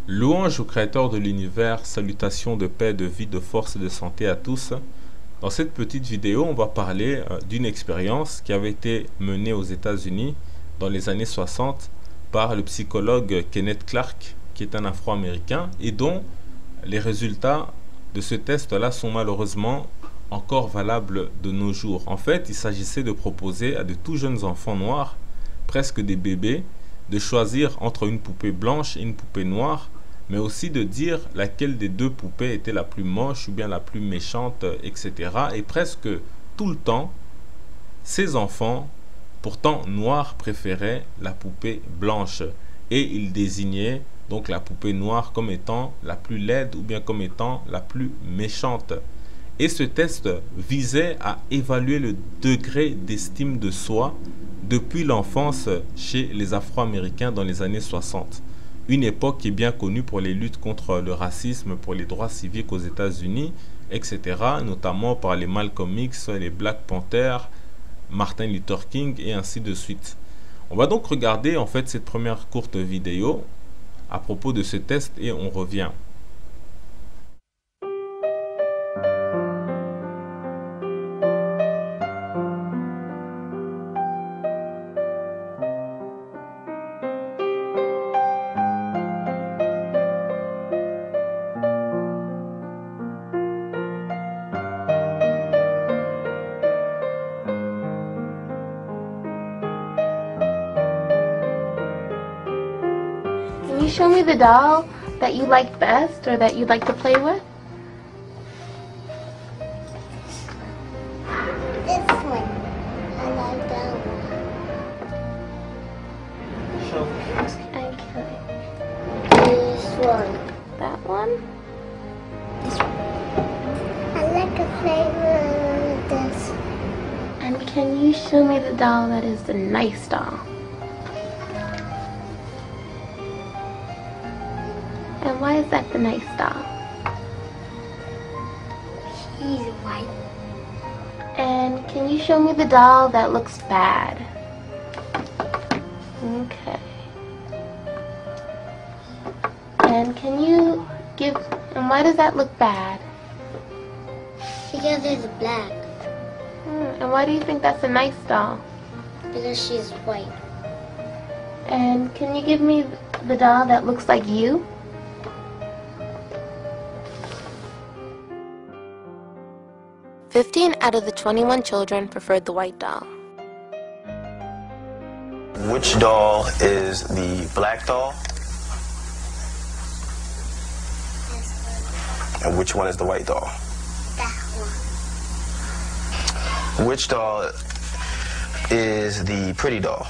Louange au Créateur de l'univers, salutations de paix, de vie, de force et de santé à tous. Dans cette petite vidéo, on va parler d'une expérience qui avait été menée aux États-Unis dans les années 60 par le psychologue Kenneth Clark, qui est un Afro-Américain, et dont les résultats de ce test-là sont malheureusement encore valables de nos jours. En fait, il s'agissait de proposer à de tout jeunes enfants noirs, presque des bébés, de choisir entre une poupée blanche et une poupée noire, mais aussi de dire laquelle des deux poupées était la plus moche ou bien la plus méchante, etc. Et presque tout le temps, ces enfants, pourtant noirs, préféraient la poupée blanche. Et ils désignaient donc la poupée noire comme étant la plus laide ou bien comme étant la plus méchante. Et ce test visait à évaluer le degré d'estime de soi depuis l'enfance chez les Afro-Américains dans les années 60. Une époque qui est bien connue pour les luttes contre le racisme, pour les droits civiques aux États-Unis, etc., notamment par les Malcolm X, les Black Panthers, Martin Luther King et ainsi de suite. On va donc regarder en fait cette première courte vidéo à propos de ce test et on revient. Can you show me the doll that you like best or that you'd like to play with? This one. I like that one. Okay. This one. That one? This one. I like to play with this. And can you show me the doll that is the nice doll? And why is that the nice doll? He's white. And can you show me the doll that looks bad? Okay. And can you give, and why does that look bad? Because it's black. And why do you think that's a nice doll? Because she's white. And can you give me the doll that looks like you? "15 out of the 21 children preferred the white doll." Which doll is the black doll? And which one is the white doll? That one. Which doll is the pretty doll?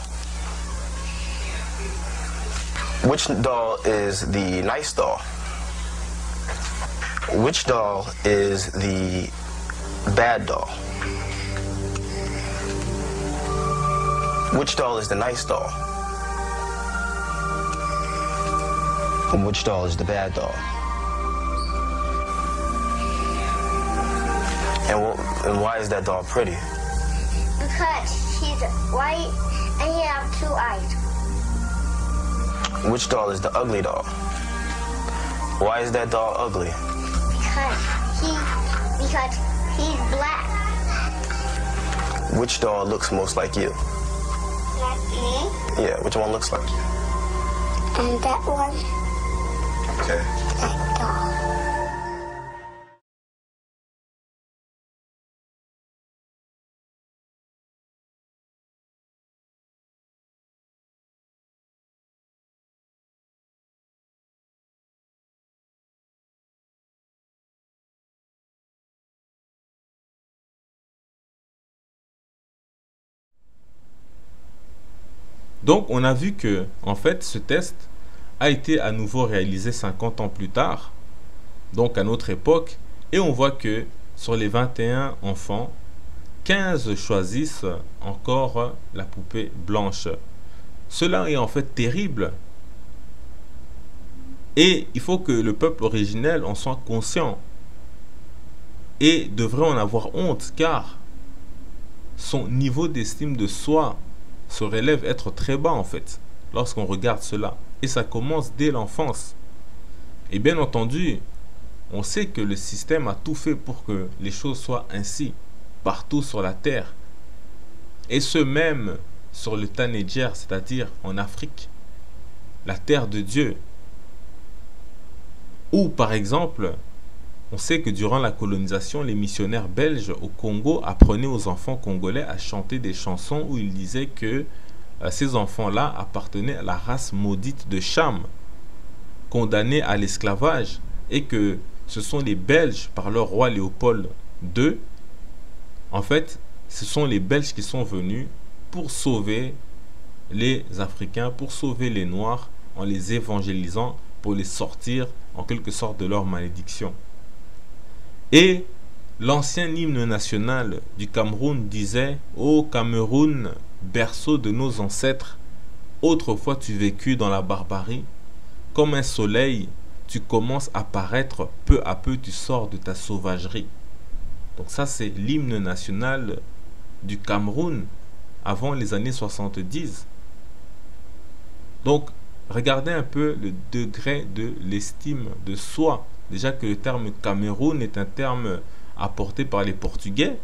Which doll is the nice doll? Which doll is the bad doll? Which doll is the nice doll? And which doll is the bad doll? And why is that doll pretty? Because she's white and he has two eyes. Which doll is the ugly doll? Why is that doll ugly? Because he's black. Which doll looks most like you? Like me. Yeah, which one looks like you? And that one. Okay. That doll. Donc on a vu que en fait ce test a été à nouveau réalisé 50 ans plus tard, donc à notre époque, et on voit que sur les 21 enfants, 15 choisissent encore la poupée blanche. Cela est en fait terrible et il faut que le peuple originel en soit conscient et devrait en avoir honte, car son niveau d'estime de soi se relève être très bas en fait, lorsqu'on regarde cela. Et ça commence dès l'enfance. Et bien entendu, on sait que le système a tout fait pour que les choses soient ainsi, partout sur la terre. Et ce même sur le Tanéger, c'est-à-dire en Afrique, la terre de Dieu. Ou par exemple, on sait que durant la colonisation, les missionnaires belges au Congo apprenaient aux enfants congolais à chanter des chansons où ils disaient que ces enfants-là appartenaient à la race maudite de Cham, condamnés à l'esclavage, et que ce sont les Belges, par leur roi Léopold II, en fait, ce sont les Belges qui sont venus pour sauver les Africains, pour sauver les Noirs, en les évangélisant, pour les sortir en quelque sorte de leur malédiction. Et l'ancien hymne national du Cameroun disait « Ô Cameroun, berceau de nos ancêtres, autrefois tu vécus dans la barbarie, comme un soleil, tu commences à paraître, peu à peu tu sors de ta sauvagerie. » Donc ça c'est l'hymne national du Cameroun avant les années 70. Donc regardez un peu le degré de l'estime de soi. Déjà que le terme Cameroun est un terme apporté par les Portugais.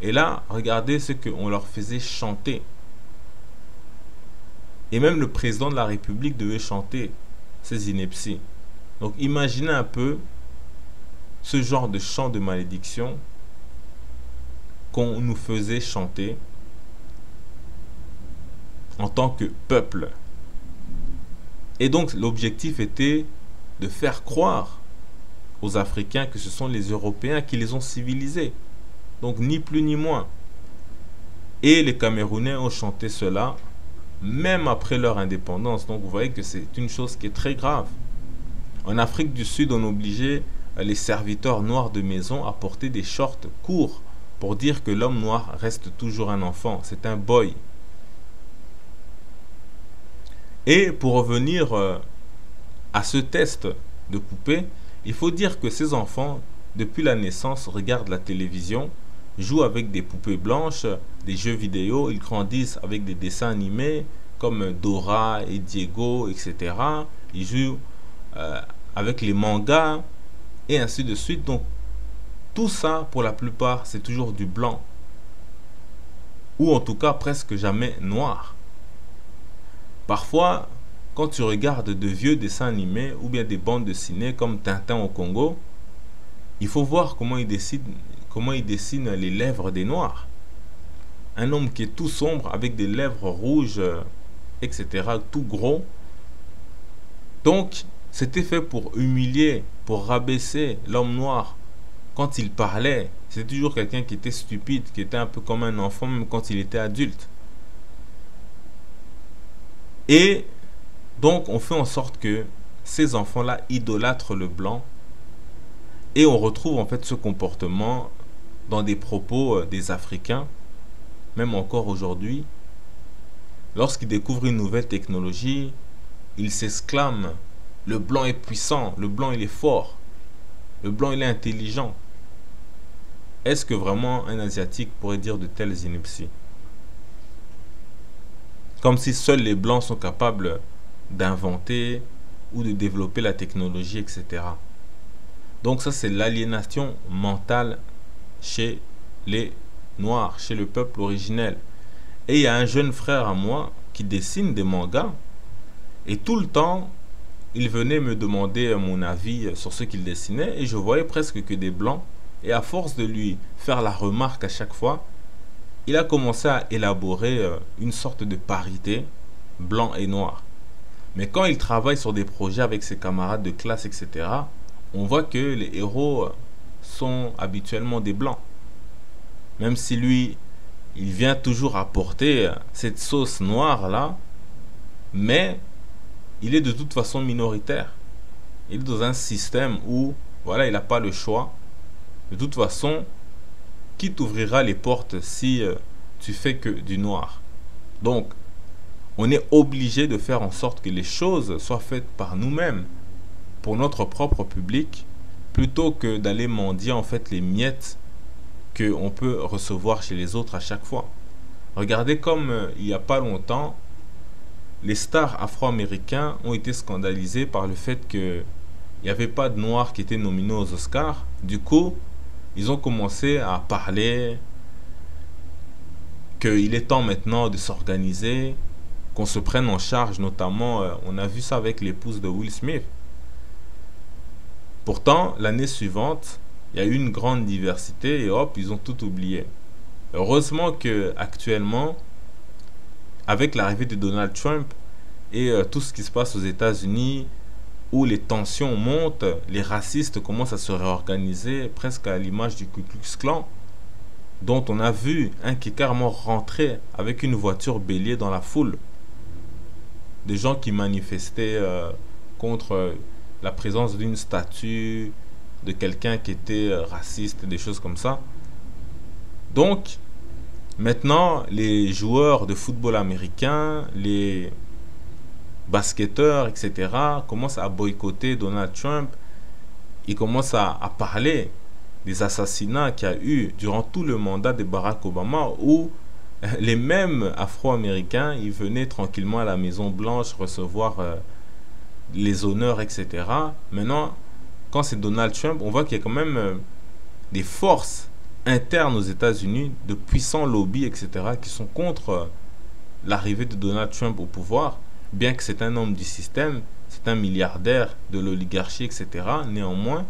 Et là, regardez ce qu'on leur faisait chanter. Et même le président de la République devait chanter ces inepties. Donc imaginez un peu ce genre de chant de malédiction qu'on nous faisait chanter en tant que peuple. Et donc l'objectif était de faire croire aux Africains que ce sont les Européens qui les ont civilisés. Donc ni plus ni moins. Et les Camerounais ont chanté cela même après leur indépendance. Donc vous voyez que c'est une chose qui est très grave. En Afrique du Sud, on obligeait les serviteurs noirs de maison à porter des shorts courts pour dire que l'homme noir reste toujours un enfant. C'est un boy. Et pour revenir à ce test de poupée, il faut dire que ces enfants, depuis la naissance, regardent la télévision, jouent avec des poupées blanches, des jeux vidéo, ils grandissent avec des dessins animés comme Dora et Diego, etc. Ils jouent avec les mangas et ainsi de suite. Donc tout ça, pour la plupart, c'est toujours du blanc. Ou en tout cas presque jamais noir. Parfois, quand tu regardes de vieux dessins animés ou bien des bandes dessinées comme Tintin au Congo, il faut voir comment ils dessinent les lèvres des Noirs. Un homme qui est tout sombre avec des lèvres rouges, etc., tout gros. Donc, c'était fait pour humilier, pour rabaisser l'homme noir. Quand il parlait, c'est toujours quelqu'un qui était stupide, qui était un peu comme un enfant, même quand il était adulte. Et donc, on fait en sorte que ces enfants-là idolâtrent le blanc. Et on retrouve en fait ce comportement dans des propos des Africains, même encore aujourd'hui. Lorsqu'ils découvrent une nouvelle technologie, ils s'exclament « Le blanc est puissant, le blanc il est fort, le blanc il est intelligent ». Est-ce que vraiment un Asiatique pourrait dire de telles inepties? Comme si seuls les blancs sont capables d'inventer ou de développer la technologie, etc. Donc ça c'est l'aliénation mentale chez les Noirs, chez le peuple originel. Et il y a un jeune frère à moi qui dessine des mangas et tout le temps il venait me demander mon avis sur ce qu'il dessinait et je voyais presque que des blancs. Et à force de lui faire la remarque à chaque fois, il a commencé à élaborer une sorte de parité blanc et noir. Mais quand il travaille sur des projets avec ses camarades de classe, etc., on voit que les héros sont habituellement des blancs. Même si lui, il vient toujours apporter cette sauce noire-là, mais il est de toute façon minoritaire. Il est dans un système où, voilà, il n'a pas le choix. De toute façon, qui t'ouvrira les portes si tu fais que du noir? Donc, on est obligé de faire en sorte que les choses soient faites par nous-mêmes, pour notre propre public, plutôt que d'aller mendier en fait les miettes qu'on peut recevoir chez les autres à chaque fois. Regardez comme il n'y a pas longtemps, les stars afro-américains ont été scandalisés par le fait que il n'y avait pas de Noirs qui étaient nominés aux Oscars. Du coup, ils ont commencé à parler qu'il est temps maintenant de s'organiser, qu'on se prenne en charge, notamment, on a vu ça avec l'épouse de Will Smith. Pourtant, l'année suivante, il y a eu une grande diversité et hop, ils ont tout oublié. Heureusement que actuellement, avec l'arrivée de Donald Trump et tout ce qui se passe aux États-Unis, où les tensions montent, les racistes commencent à se réorganiser, presque à l'image du Ku Klux Klan, dont on a vu un qui est carrément rentré avec une voiture bélier dans la foule. Des gens qui manifestaient contre la présence d'une statue de quelqu'un qui était raciste, des choses comme ça. Donc, maintenant, les joueurs de football américain, les basketteurs, etc., commencent à boycotter Donald Trump. Ils commencent à parler des assassinats qu'il y a eu durant tout le mandat de Barack Obama, où les mêmes Afro-Américains, ils venaient tranquillement à la Maison Blanche recevoir les honneurs, etc. Maintenant, quand c'est Donald Trump, on voit qu'il y a quand même des forces internes aux États-Unis, de puissants lobbies, etc., qui sont contre l'arrivée de Donald Trump au pouvoir, bien que c'est un homme du système, c'est un milliardaire de l'oligarchie, etc. Néanmoins,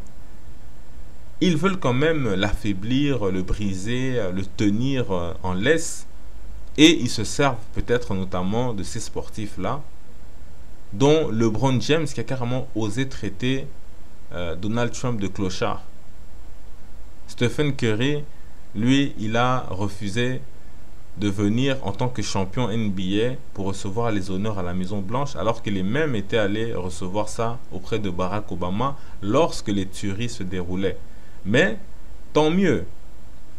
ils veulent quand même l'affaiblir, le briser, le tenir en laisse, et ils se servent peut-être notamment de ces sportifs-là, dont LeBron James qui a carrément osé traiter Donald Trump de clochard. Stephen Curry, lui, il a refusé de venir en tant que champion NBA pour recevoir les honneurs à la Maison Blanche, alors que les mêmes étaient allés recevoir ça auprès de Barack Obama lorsque les tueries se déroulaient. Mais tant mieux,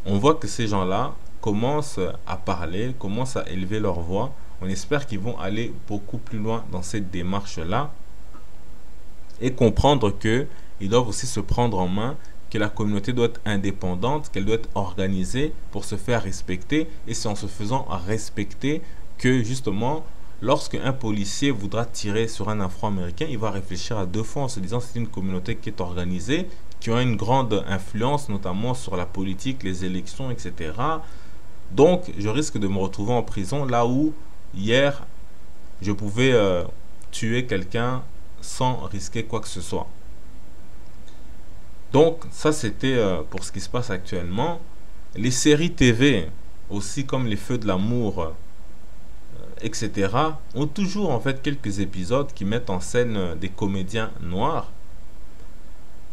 on voit que ces gens-là commencent à parler, commencent à élever leur voix. On espère qu'ils vont aller beaucoup plus loin dans cette démarche-là et comprendre qu'ils doivent aussi se prendre en main, que la communauté doit être indépendante, qu'elle doit être organisée pour se faire respecter. Et c'est en se faisant respecter que justement, lorsque un policier voudra tirer sur un Afro-Américain, il va réfléchir à deux fois en se disant c'est une communauté qui est organisée, qui a une grande influence notamment sur la politique, les élections, etc. Donc, je risque de me retrouver en prison là où hier, je pouvais tuer quelqu'un sans risquer quoi que ce soit. Donc, ça c'était pour ce qui se passe actuellement. Les séries TV, aussi comme Les Feux de l'amour, etc., ont toujours en fait quelques épisodes qui mettent en scène des comédiens noirs.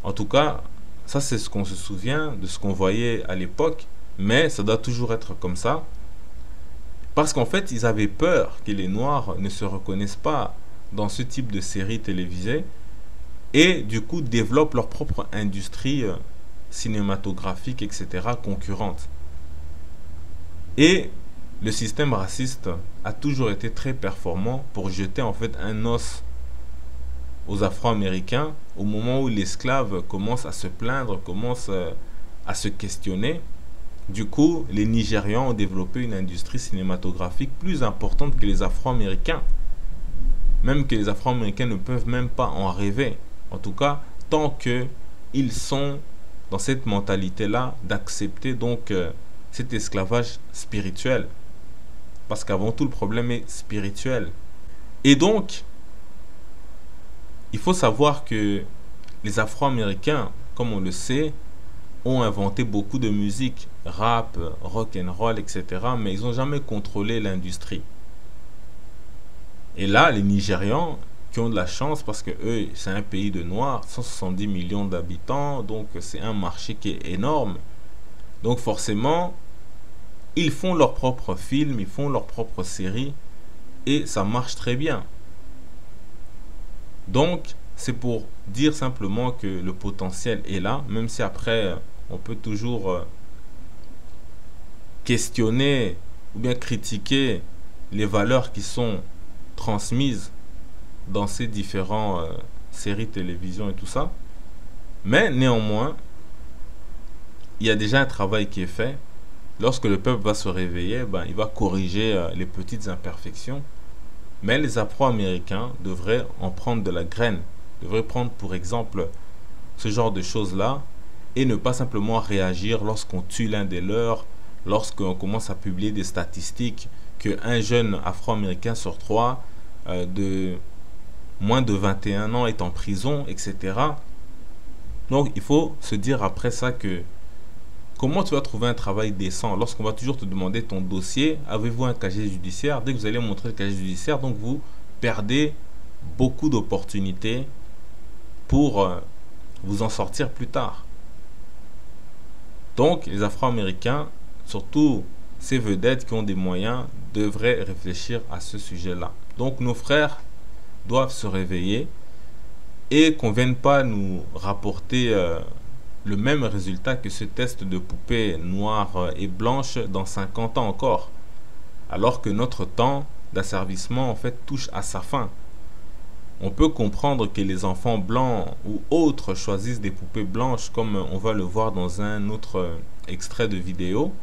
En tout cas, ça c'est ce qu'on se souvient de ce qu'on voyait à l'époque, mais ça doit toujours être comme ça. Parce qu'en fait, ils avaient peur que les Noirs ne se reconnaissent pas dans ce type de séries télévisées et du coup développent leur propre industrie cinématographique, etc., concurrente. Et le système raciste a toujours été très performant pour jeter en fait un os aux Afro-Américains au moment où l'esclave commence à se plaindre, commence à se questionner. Du coup, les Nigérians ont développé une industrie cinématographique plus importante que les Afro-Américains. Même que les Afro-Américains ne peuvent même pas en rêver. En tout cas, tant qu'ils sont dans cette mentalité-là d'accepter donc cet esclavage spirituel. Parce qu'avant tout, le problème est spirituel. Et donc, il faut savoir que les Afro-Américains, comme on le sait, ont inventé beaucoup de musique, rap, rock and roll, etc. Mais ils n'ont jamais contrôlé l'industrie. Et là, les Nigérians qui ont de la chance parce que eux, c'est un pays de noirs, 170 millions d'habitants, donc c'est un marché qui est énorme. Donc forcément, ils font leurs propres films, ils font leurs propres séries et ça marche très bien. Donc, c'est pour dire simplement que le potentiel est là, même si après, on peut toujours questionner ou bien critiquer les valeurs qui sont transmises dans ces différentes séries, télévision et tout ça. Mais néanmoins, il y a déjà un travail qui est fait. Lorsque le peuple va se réveiller, il va corriger les petites imperfections. Mais les Afro-Américains devraient en prendre de la graine devrait prendre pour exemple ce genre de choses-là et ne pas simplement réagir lorsqu'on tue l'un des leurs, lorsqu'on commence à publier des statistiques qu'un jeune afro-américain sur 3 de moins de 21 ans est en prison, etc. Donc il faut se dire après ça que comment tu vas trouver un travail décent lorsqu'on va toujours te demander ton dossier, avez-vous un casier judiciaire? Dès que vous allez montrer le casier judiciaire, donc vous perdez beaucoup d'opportunités pour vous en sortir plus tard. Donc les Afro-Américains, surtout ces vedettes qui ont des moyens, devraient réfléchir à ce sujet-là. Donc nos frères doivent se réveiller et qu'on ne vienne pas nous rapporter le même résultat que ce test de poupée noire et blanche dans 50 ans encore, alors que notre temps d'asservissement en fait touche à sa fin. On peut comprendre que les enfants blancs ou autres choisissent des poupées blanches comme on va le voir dans un autre extrait de vidéo,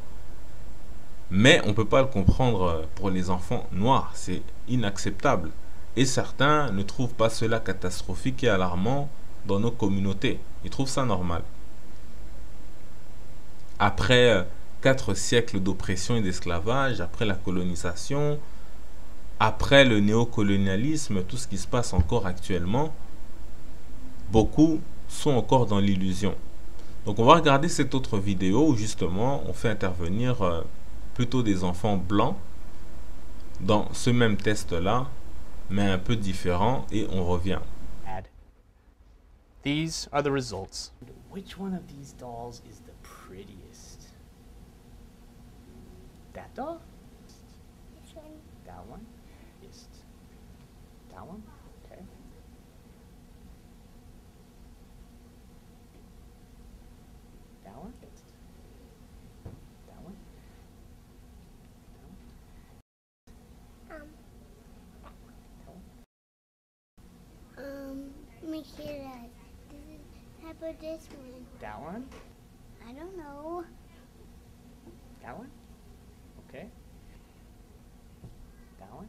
mais on ne peut pas le comprendre pour les enfants noirs, c'est inacceptable. Et certains ne trouvent pas cela catastrophique et alarmant dans nos communautés. Ils trouvent ça normal. Après 4 siècles d'oppression et d'esclavage, après la colonisation, après le néocolonialisme, tout ce qui se passe encore actuellement, beaucoup sont encore dans l'illusion. Donc on va regarder cette autre vidéo où justement on fait intervenir plutôt des enfants blancs dans ce même test-là, mais un peu différent, et on revient. These are the results. Which one of these dolls is the prettiest? That doll? This one. That one? Yes. That one? Okay. That one? That one? Let me hear that. How about this one? That one? I don't know. That one? Okay. That one?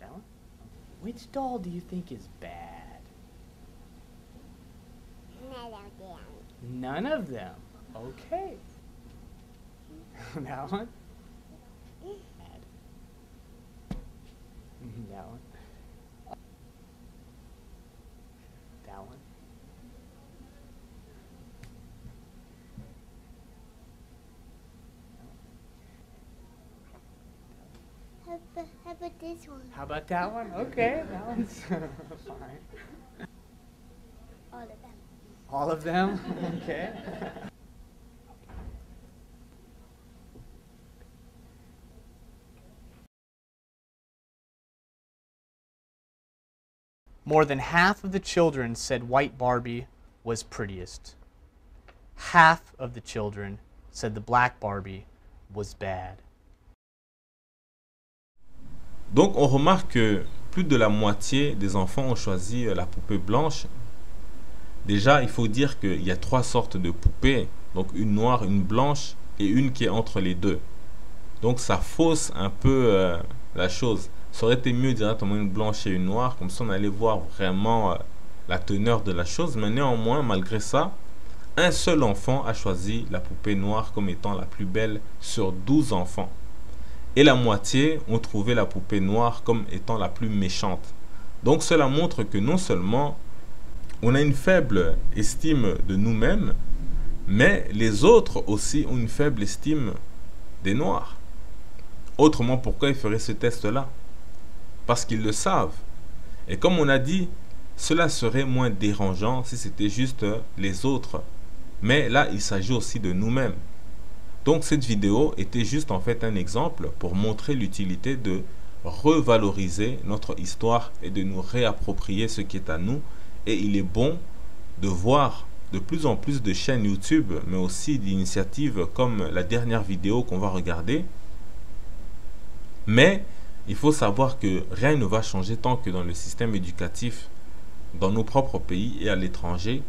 That one? Which doll do you think is bad? None of them. None of them. Okay. That one? Bad. That one? That one? How about this one? How about that one? Okay, that one's fine. All of them. All of them? Okay. More than half of the children said white Barbie was prettiest. Half of the children said the black Barbie was bad. Donc on remarque que plus de la moitié des enfants ont choisi la poupée blanche. Déjà, il faut dire qu'il y a 3 sortes de poupées. Donc une noire, une blanche et une qui est entre les deux. Donc ça fausse un peu la chose. Ça aurait été mieux directement une blanche et une noire. Comme ça on allait voir vraiment la teneur de la chose. Mais néanmoins, malgré ça, un seul enfant a choisi la poupée noire comme étant la plus belle sur 12 enfants. Et la moitié ont trouvé la poupée noire comme étant la plus méchante. Donc cela montre que non seulement on a une faible estime de nous-mêmes, mais les autres aussi ont une faible estime des noirs. Autrement, pourquoi ils feraient ce test-là? Parce qu'ils le savent. Et comme on a dit, cela serait moins dérangeant si c'était juste les autres. Mais là, il s'agit aussi de nous-mêmes. Donc cette vidéo était juste en fait un exemple pour montrer l'utilité de revaloriser notre histoire et de nous réapproprier ce qui est à nous. Et il est bon de voir de plus en plus de chaînes YouTube, mais aussi d'initiatives comme la dernière vidéo qu'on va regarder. Mais il faut savoir que rien ne va changer tant que dans le système éducatif, dans nos propres pays et à l'étranger,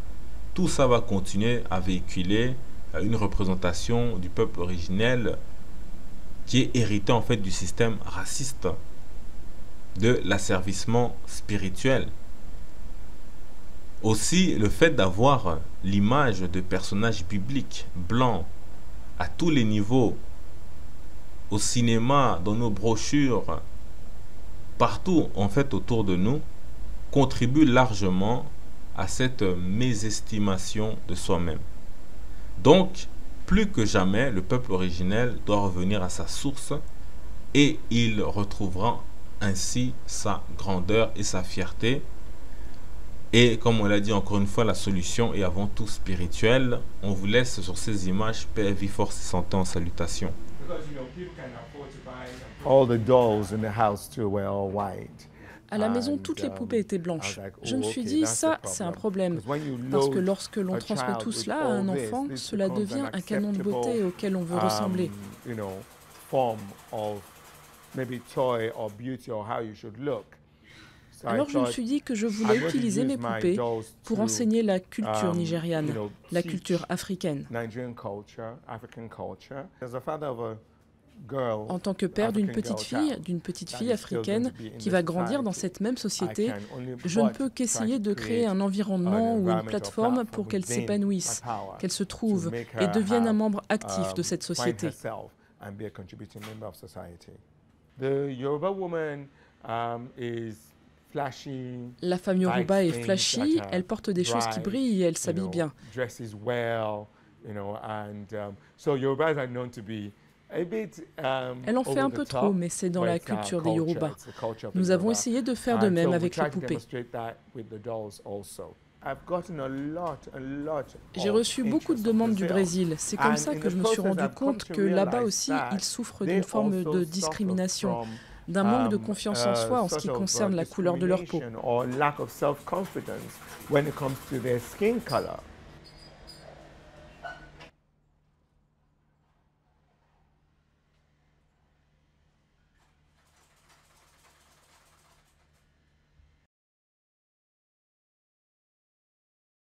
tout ça va continuer à véhiculer une représentation du peuple originel qui est hérité en fait du système raciste. de l'asservissement spirituel. Aussi, le fait d'avoir l'image de personnages bibliques, blancs, à tous les niveaux, au cinéma, dans nos brochures, partout en fait autour de nous, contribue largement à cette mésestimation de soi-même. Donc, plus que jamais, le peuple originel doit revenir à sa source et il retrouvera ainsi sa grandeur et sa fierté. Et comme on l'a dit encore une fois, la solution est avant tout spirituelle. On vous laisse sur ces images. Paix, vie, force et santé en salutation. All the dolls in the house too were all white. À la maison, toutes les poupées étaient blanches. Je me suis dit, ça, c'est un problème. Parce que lorsque l'on transmet tout cela à un enfant, cela devient un canon de beauté auquel on veut ressembler. Alors je me suis dit que je voulais utiliser mes poupées pour enseigner la culture nigériane, la culture africaine. En tant que père d'une petite fille africaine qui va grandir dans cette même société, je ne peux qu'essayer de créer un environnement ou une plateforme pour qu'elle s'épanouisse, qu'elle se trouve et devienne un membre actif de cette société. La femme Yoruba est flashy, elle porte des choses qui brillent et elle s'habille bien. Elle en fait un peu trop, mais c'est dans la culture des Yoruba. Nous avons essayé de faire de même avec les poupées. J'ai reçu beaucoup de demandes du Brésil. C'est comme ça que je me suis rendu compte que là-bas aussi, ils souffrent d'une forme de discrimination, d'un manque de confiance en soi en ce qui concerne la couleur de leur peau.